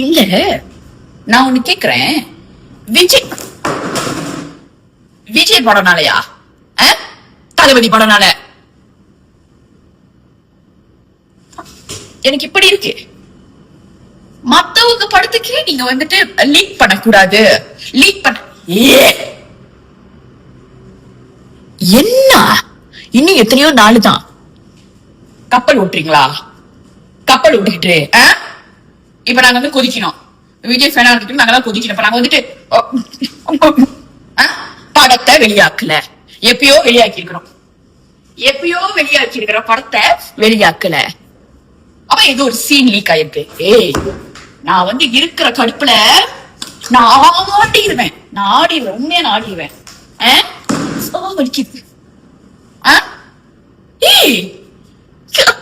இல்ல, நான் ஒண்ணு கேக்குறேன். விஜய் விஜய் படம்னாலயா? தளபதி படம்னால? எனக்கு இப்படி இருக்கு. மத்தவங்க படத்துக்கு நீங்க வந்துட்டு லீக் பண்ணக்கூடாது. லீக் பண்ண என்ன? இன்னும் எத்தனையோ நாள் தான். கப்பல் ஓட்டுறீங்களா? கப்பல் ஓட்டிக்கிட்டு இப்ப நாங்க வந்து கொதிக்கணும். விஜய் ஃபேனா இருக்கு, நாங்கெல்லாம் கொதிக்கணும். இப்ப நாங்க வந்துட்டு படத்தை வெளியாக்கல. எப்பயோ வெளியாக்கி இருக்கிறோம். படத்தை வெளியாக்கல. அப்ப ஏதோ ஒரு சீன் லீக் ஆயிருக்கு. நான் வந்து இருக்கிற கடுப்புல நான் ஆடிடுவேன். உண்மையா நான் ஆடிடுவேன்.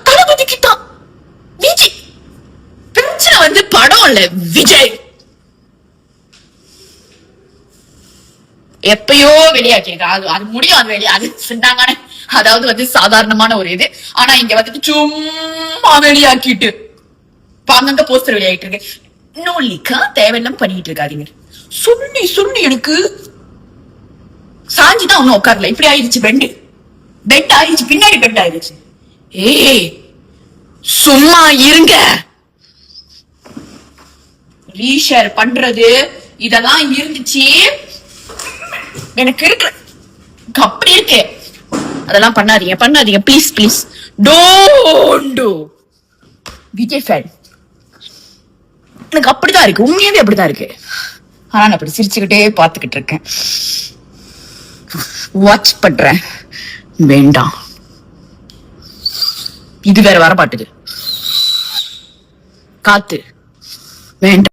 தளபதிக்கு தான் விஜய் பிரச்சனை வந்து படம் இல்ல, விஜய் எப்பயோ வெளியாக்கிருக்காங்க. அது முடியும். அது வெளியே அது சொன்னாங்க. அதாவது வந்து சாதாரணமான ஒரு இது. ஆனா இங்க வந்துட்டு சும்மா வெளியாக்கிட்டு அங்கங்க போஸ்டர் வெளியாகிட்டு இருக்கு. இன்னும் லீக்கா தேவையெல்லாம் பண்ணிட்டு இருக்காதீங்க. சொல்லி எனக்கு சாஞ்சுதான் ஒன்னும் உட்காரல. இப்படி ஆயிடுச்சு. பெட் ஆயிடுச்சு. பின்னாடி பெட் ஆயிடுச்சு. சும்மா இருங்க. ரீஷேர் பண்றது இதெல்லாம் இருந்துச்சு. எனக்கு இருக்கு அப்படி இருக்கு. அதெல்லாம் பண்ணாதீங்க please. Don't to. Vijay fan எனக்கு அப்படிதான் இருக்கு. உண்மையாவே அப்படிதான் இருக்கு. ஆனா நான் அப்படி சிரிச்சுக்கிட்டே பாத்துக்கிட்டு இருக்கேன். வாட்ச் பண்றேன். வேண்டாம். இது வேற வர மாட்டுது. காத்து வேண்டாம்.